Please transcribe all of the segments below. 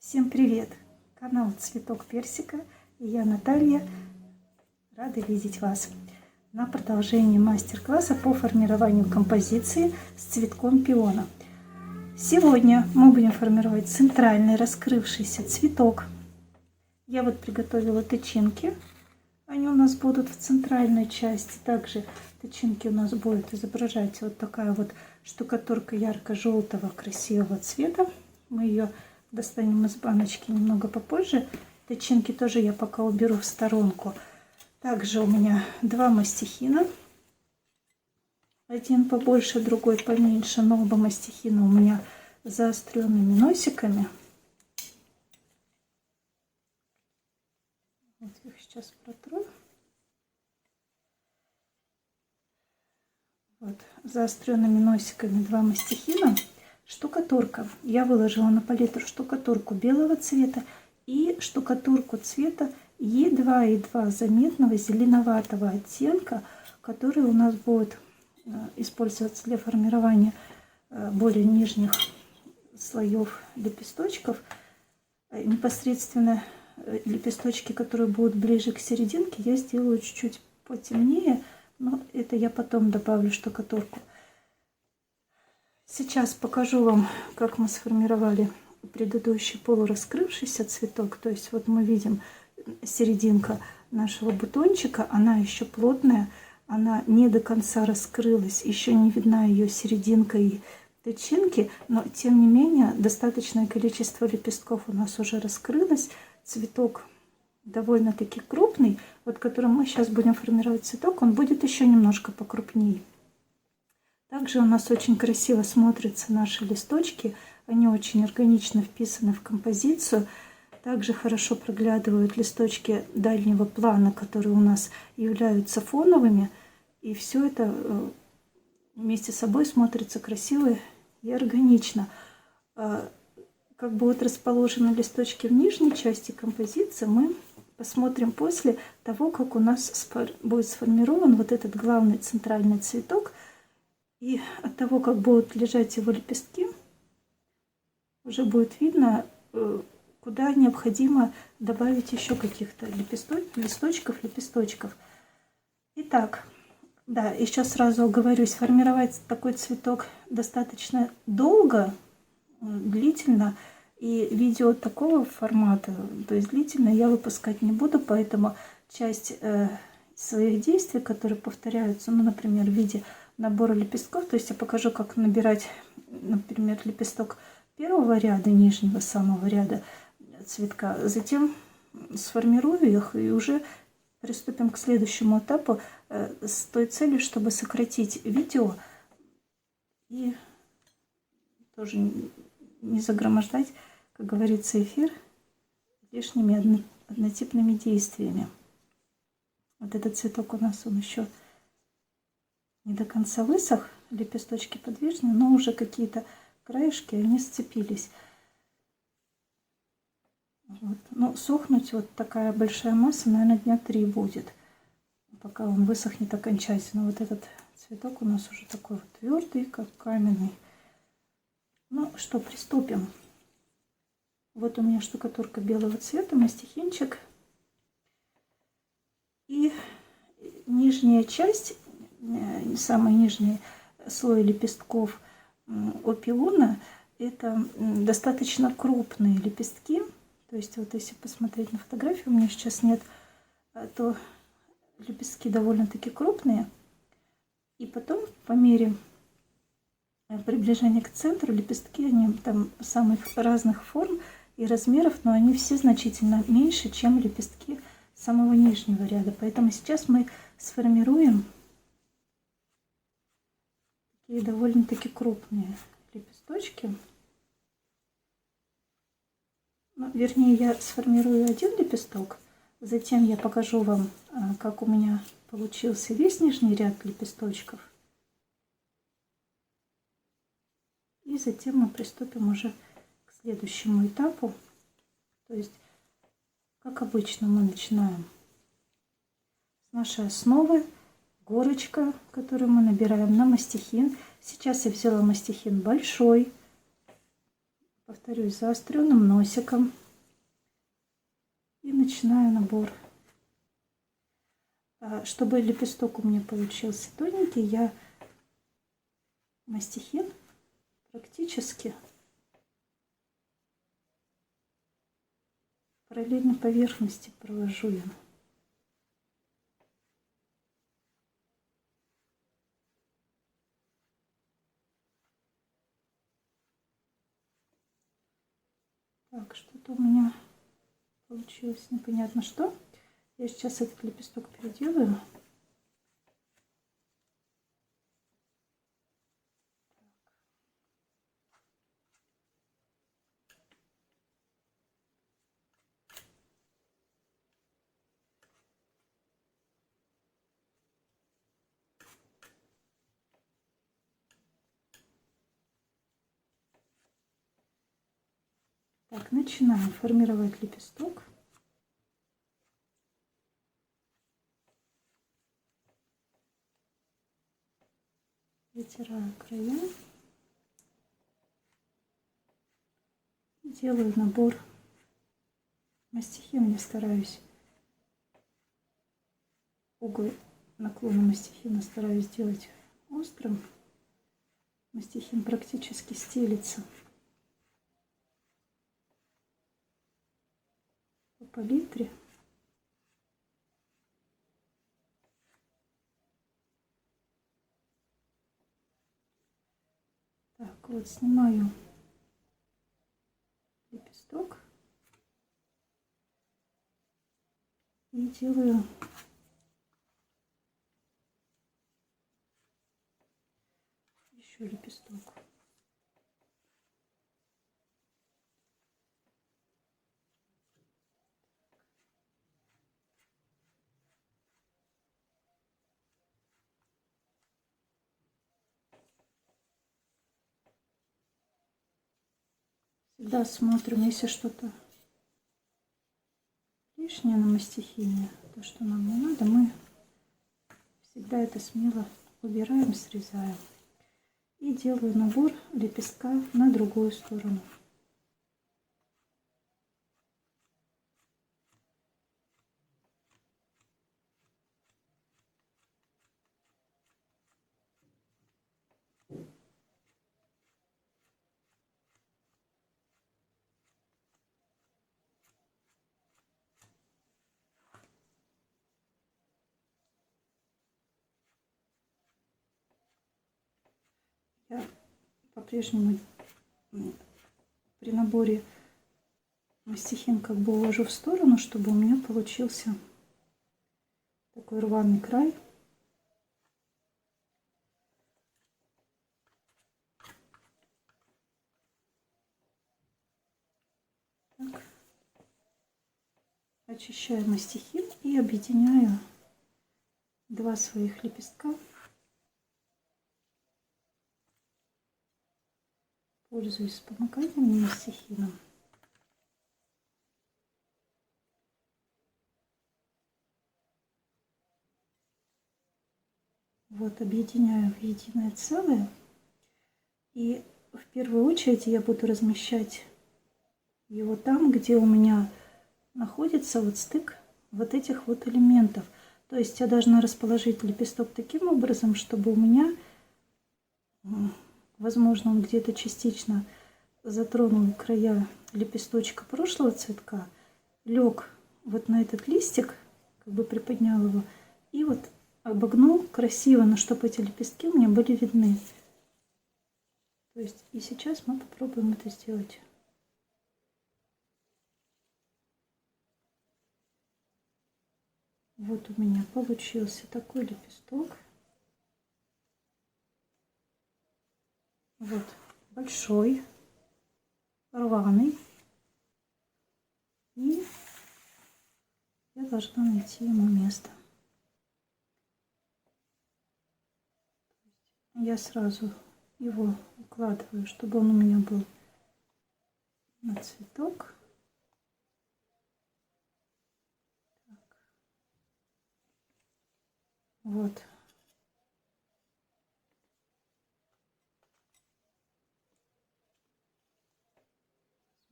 Всем привет! Канал Цветок Персика и я, Наталья, рада видеть вас на продолжении мастер-класса по формированию композиции с цветком пиона. Сегодня мы будем формировать центральный раскрывшийся цветок. Я вот приготовила тычинки, они у нас будут в центральной части. Также тычинки у нас будут изображать вот такая вот штукатурка ярко-желтого красивого цвета. Мы ее достанем из баночки немного попозже. Тычинки тоже я пока уберу в сторонку. Также у меня два мастихина. Один побольше, другой поменьше. Но оба мастихина у меня с заостренными носиками. Вот их сейчас протру. Вот, заостренными носиками два мастихина. Штукатурка. Я выложила на палитру штукатурку белого цвета и штукатурку цвета едва заметного зеленоватого оттенка, который у нас будет использоваться для формирования более нижних слоев лепесточков. Непосредственно лепесточки, которые будут ближе к серединке, я сделаю чуть-чуть потемнее, но это я потом добавлю штукатурку. Сейчас покажу вам, как мы сформировали предыдущий полураскрывшийся цветок. То есть вот мы видим серединка нашего бутончика, она еще плотная, она не до конца раскрылась, еще не видна ее серединка и тычинки, но тем не менее достаточное количество лепестков у нас уже раскрылось. Цветок довольно-таки крупный, вот которым мы сейчас будем формировать цветок, он будет еще немножко покрупнее. Также у нас очень красиво смотрятся наши листочки, они очень органично вписаны в композицию. Также хорошо проглядывают листочки дальнего плана, которые у нас являются фоновыми. И все это вместе с собой смотрится красиво и органично. Как будут расположены листочки в нижней части композиции, мы посмотрим после того, как у нас будет сформирован вот этот главный центральный цветок. И от того, как будут лежать его лепестки, уже будет видно, куда необходимо добавить еще каких-то лепесточков. Итак, да, еще сразу оговорюсь, формировать такой цветок достаточно долго, длительно. И видео такого формата, то есть длительно, я выпускать не буду, поэтому часть своих действий, которые повторяются, ну, например, в виде набора лепестков, то есть я покажу, как набирать, например, лепесток первого ряда, нижнего самого ряда цветка, затем сформирую их и уже приступим к следующему этапу с той целью, чтобы сократить видео и тоже не загромождать, как говорится, эфир лишними однотипными действиями. Вот этот цветок у нас, он еще не до конца высох, лепесточки подвижны, но уже какие-то краешки, они сцепились. Вот. Ну, сохнуть вот такая большая масса, наверное, дня 3 будет, пока он высохнет окончательно. Вот этот цветок у нас уже такой вот твердый, как каменный. Ну что, приступим. Вот у меня штукатурка белого цвета, мастихинчик. И нижняя часть, самый нижний слой лепестков у пиона, это достаточно крупные лепестки. То есть вот если посмотреть на фотографию, у меня сейчас нет, то лепестки довольно-таки крупные. И потом по мере приближения к центру лепестки, они там самых разных форм и размеров, но они все значительно меньше, чем лепестки самого нижнего ряда. Поэтому сейчас мы сформируем такие довольно-таки крупные лепесточки. Ну, вернее, я сформирую один лепесток, затем я покажу вам, как у меня получился весь нижний ряд лепесточков. И затем мы приступим уже к следующему этапу. То есть, как обычно, мы начинаем с нашей основы, горочка, которую мы набираем на мастихин. Сейчас я взяла мастихин большой, повторюсь, заостренным носиком. И начинаю набор. Чтобы лепесток у меня получился тоненький, я мастихин практически параллельно поверхности провожу я. Так, что-то у меня получилось непонятно что. Я сейчас этот лепесток переделаю. Так, начинаем формировать лепесток. Вытираю края. Делаю набор мастихин. Я стараюсь угол наклона мастихина стараюсь сделать острым. Мастихин практически стелится по палитре. Так, вот снимаю лепесток и делаю еще лепесток. Всегда смотрим, если что-то лишнее на мастихине, то, что нам не надо, мы всегда это смело убираем, срезаем. И делаю набор лепестка на другую сторону. Я по-прежнему при наборе мастихин как бы уложу в сторону, чтобы у меня получился такой рваный край. Так. Очищаю мастихин и объединяю два своих лепестка. Пользуюсь вспомогательным мастихином. Вот, объединяю в единое целое. И в первую очередь я буду размещать его там, где у меня находится вот стык вот этих вот элементов. То есть я должна расположить лепесток таким образом, чтобы у меня, возможно, он где-то частично затронул края лепесточка прошлого цветка, лег вот на этот листик, как бы приподнял его, и вот обогнул красиво, но чтобы эти лепестки у меня были видны. То есть и сейчас мы попробуем это сделать. Вот у меня получился такой лепесток. Вот большой, рваный. И я должна найти ему место. Я сразу его укладываю, чтобы он у меня был на цветок. Так. Вот.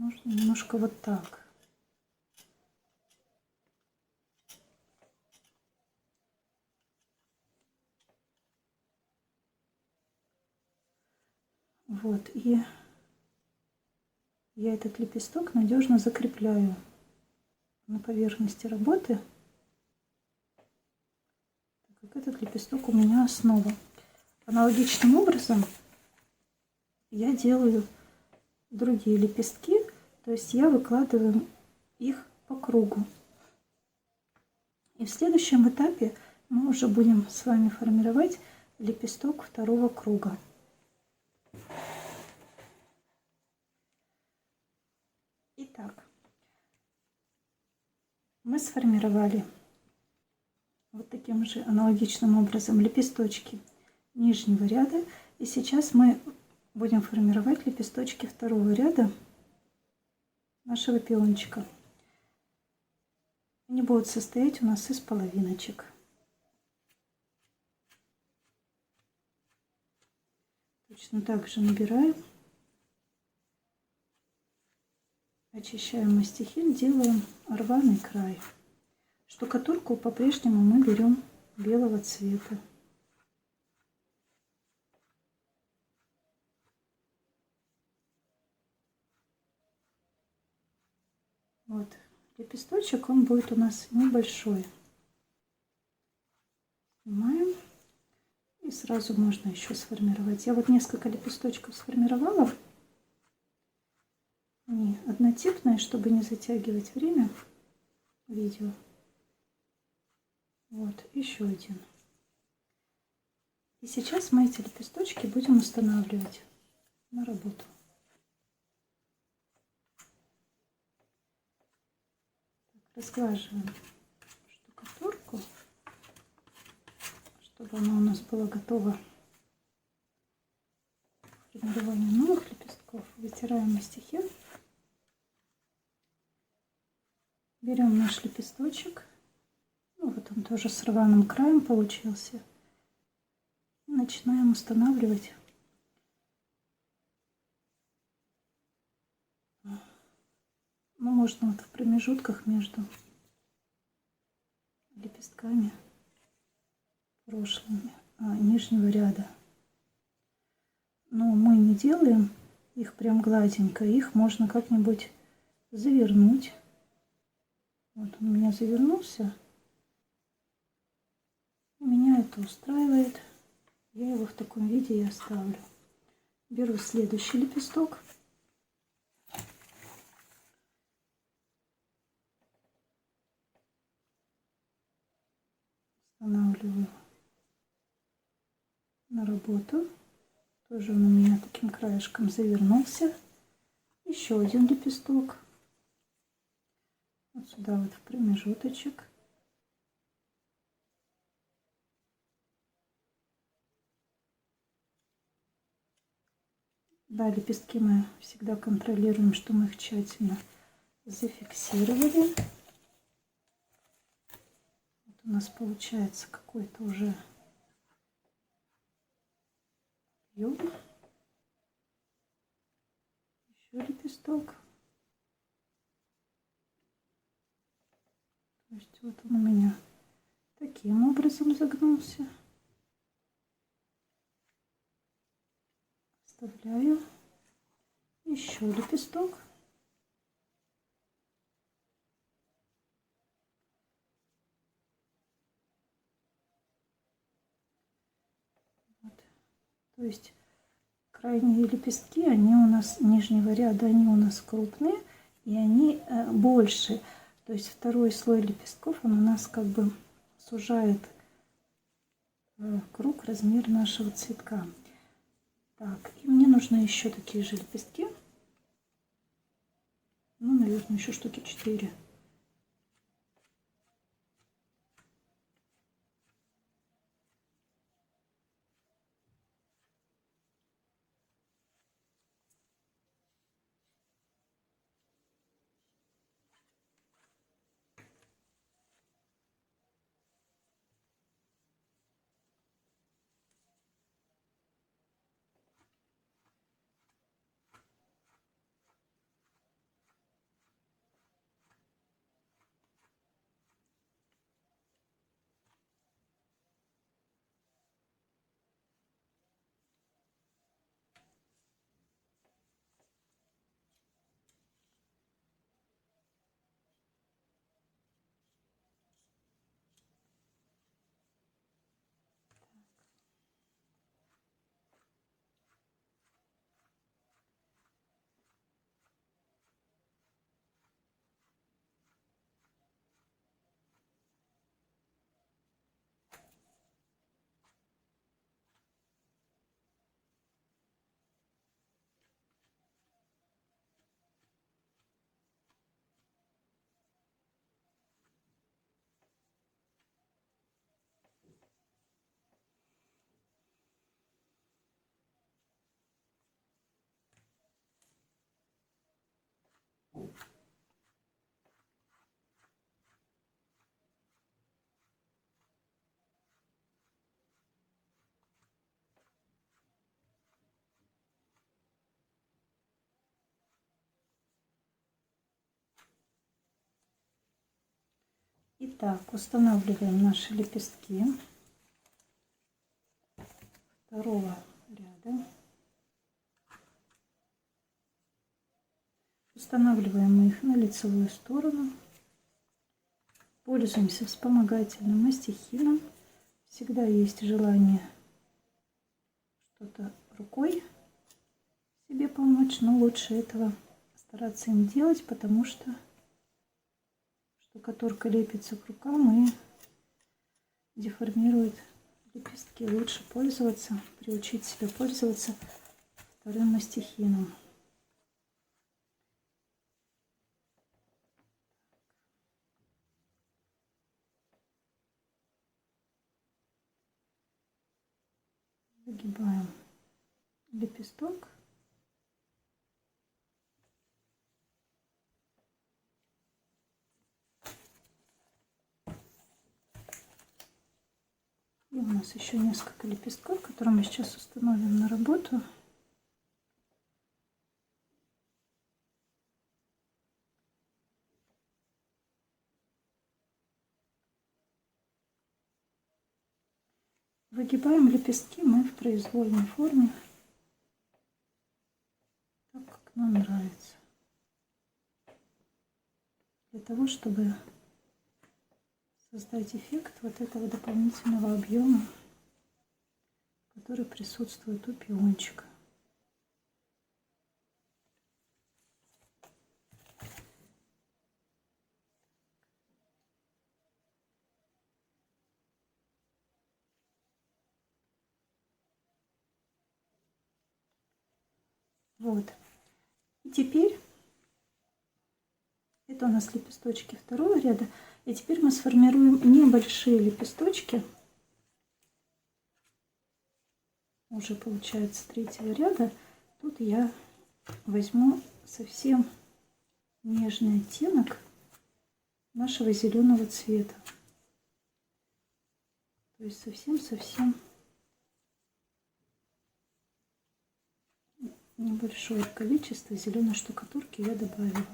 Можно немножко вот так. Вот, и я этот лепесток надежно закрепляю на поверхности работы, так как этот лепесток у меня основа. Аналогичным образом я делаю другие лепестки, то есть я выкладываю их по кругу. И в следующем этапе мы уже будем с вами формировать лепесток второго круга. Итак, мы сформировали вот таким же аналогичным образом лепесточки нижнего ряда. И сейчас мы будем формировать лепесточки второго ряда нашего пиончика. Они будут состоять у нас из половиночек. Точно так же набираем, очищаем мастихин, делаем рваный край. Штукатурку по-прежнему мы берем белого цвета. Вот, лепесточек, он будет у нас небольшой. Снимаем. И сразу можно еще сформировать. Я вот несколько лепесточков сформировала. Они однотипные, чтобы не затягивать время видео. Вот, еще один. И сейчас мы эти лепесточки будем устанавливать на работу. Разглаживаем штукатурку, чтобы она у нас была готова к формированию новых лепестков. Вытираем мастихин. Берем наш лепесточек. Ну, вот он тоже с рваным краем получился. И начинаем устанавливать можно вот в промежутках между лепестками прошлыми нижнего ряда. Но мы не делаем их прям гладенько, их можно как-нибудь завернуть. Вот он у меня завернулся. Меня это устраивает. Я его в таком виде и оставлю. Беру следующий лепесток. Устанавливаю на работу. Тоже он у меня таким краешком завернулся. Еще один лепесток. Вот сюда вот в промежуточек. Да, лепестки мы всегда контролируем, что мы их тщательно зафиксировали. Вот у нас получается какой-то уже объем. Еще лепесток. То есть вот он у меня таким образом загнулся. Вставляю еще лепесток. Вот. То есть крайние лепестки, они у нас нижнего ряда, они у нас крупные и они больше. То есть второй слой лепестков, он у нас как бы сужает круг, размер нашего цветка. Так, и мне нужны еще такие же лепестки. Ну, наверное, еще штуки 4. Итак, устанавливаем наши лепестки второго ряда. Устанавливаем мы их на лицевую сторону. Пользуемся вспомогательным мастихином. Всегда есть желание что-то рукой себе помочь, но лучше этого стараться им делать, потому что штукатурка лепится к рукам и деформирует лепестки. Лучше пользоваться, приучить себя пользоваться вторым мастихином. Загибаем лепесток. И у нас еще несколько лепестков, которые мы сейчас установим на работу. Выгибаем лепестки мы в произвольной форме, так как нам нравится. Для того, чтобы создать эффект вот этого дополнительного объема, который присутствует у пиончика. Вот. И теперь это у нас лепесточки второго ряда. И теперь мы сформируем небольшие лепесточки. Уже получается третьего ряда. Тут я возьму совсем нежный оттенок нашего зеленого цвета. То есть совсем-совсем небольшое количество зеленой штукатурки я добавила.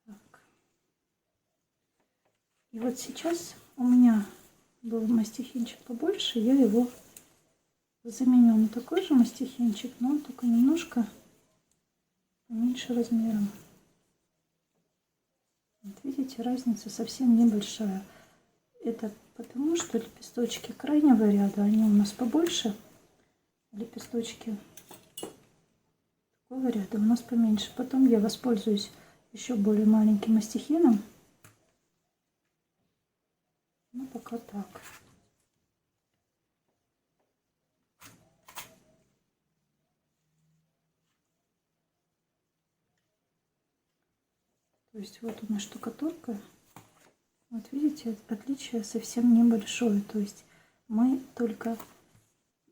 Так. И вот сейчас у меня был мастихинчик побольше, я его заменю на такой же мастихинчик, но только немножко поменьше размером. Вот видите, разница совсем небольшая. Это потому, что лепесточки крайнего ряда, они у нас побольше, а лепесточки такого ряда у нас поменьше. Потом я воспользуюсь еще более маленьким мастихином. Ну, пока так. То есть вот у нас штукатурка. Вот видите, отличие совсем небольшое. То есть мы только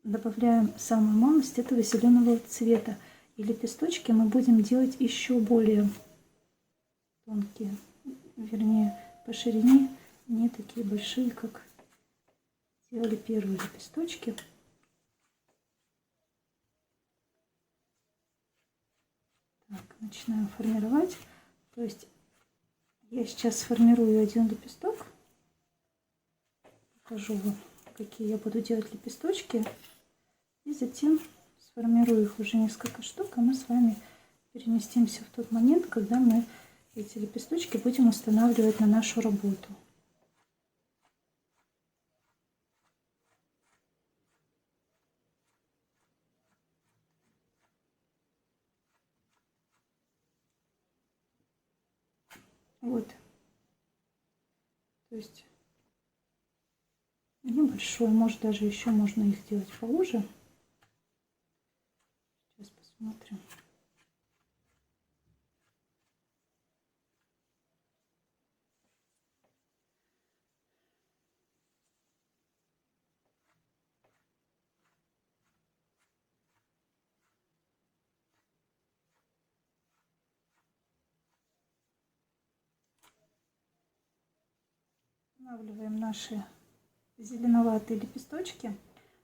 добавляем самую малость этого зеленого цвета. И лепесточки мы будем делать еще более тонкие. Вернее, по ширине не такие большие, как делали первые лепесточки. Так, начинаем формировать. То есть я сейчас сформирую один лепесток. Покажу вам, какие я буду делать лепесточки. И затем сформирую их уже несколько штук. А мы с вами переместимся в тот момент, когда мы эти лепесточки будем устанавливать на нашу работу. Вот. То есть небольшой, может даже еще можно их сделать поуже. Сейчас посмотрим. Устанавливаем наши зеленоватые лепесточки.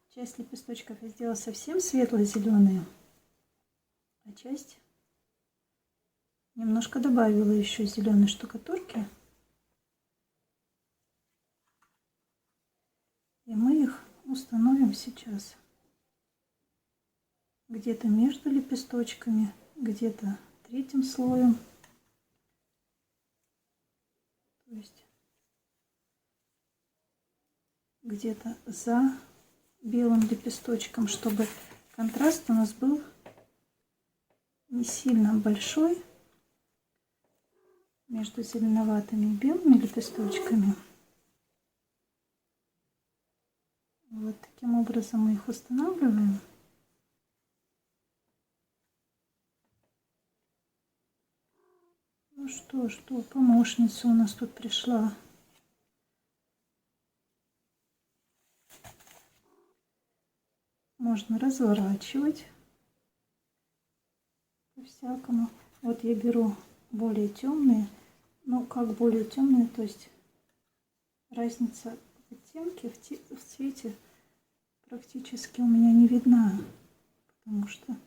Часть лепесточков я сделала совсем светло-зеленые, а часть Немножко добавила еще зеленой штукатурки. И мы их установим сейчас где-то между лепесточками, где-то третьим слоем. То есть где-то за белым лепесточком, чтобы контраст у нас был не сильно большой между зеленоватыми и белыми лепесточками. Вот таким образом мы их устанавливаем. Ну что, помощница у нас тут пришла. Можно разворачивать по-всякому. Вот я беру более темные, ну как более темные, то есть разница в оттенке, в цвете практически у меня не видна, потому что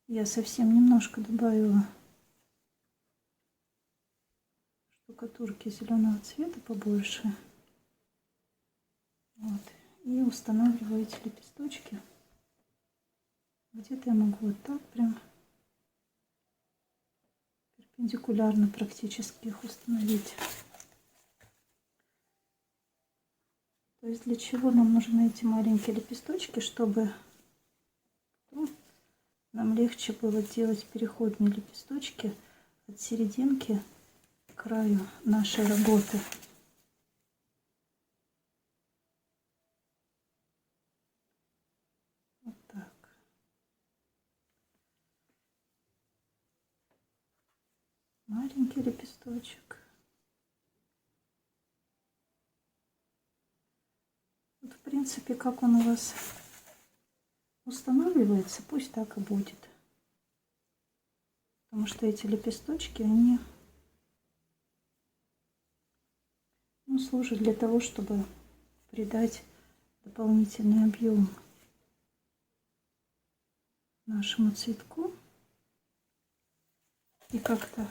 я совсем немножко добавила штукатурки зеленого цвета побольше. Вот. И устанавливаю эти лепесточки. Где-то я могу вот так прям перпендикулярно практически их установить. То есть для чего нам нужны эти маленькие лепесточки, чтобы нам легче было делать переходные лепесточки от серединки к краю нашей работы. Вот так. Маленький лепесточек. Вот в принципе, как он у вас устанавливается, пусть так и будет. Потому что эти лепесточки, они служат для того, чтобы придать дополнительный объем нашему цветку. И как-то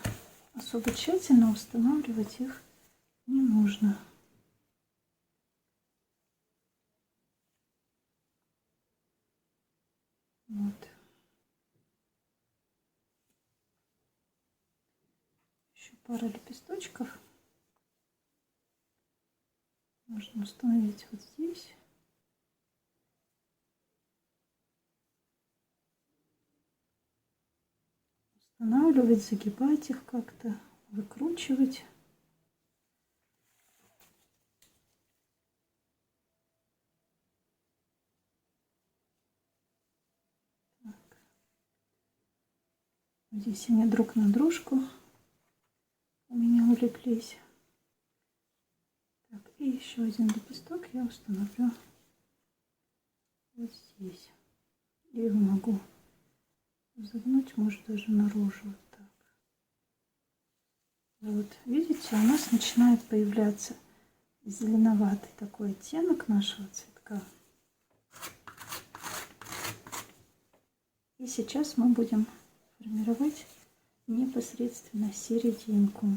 особо тщательно устанавливать их не нужно. Вот. Еще пара лепесточков. Можно установить вот здесь. Устанавливать, загибать их как-то, выкручивать. Так. Здесь они друг на дружку у меня улеглись. Так, и еще один лепесток я установлю вот здесь. И его могу загнуть, может даже наружу. Вот так. Вот, видите, у нас начинает появляться зеленоватый такой оттенок нашего цветка. И сейчас мы будем формировать непосредственно серединку.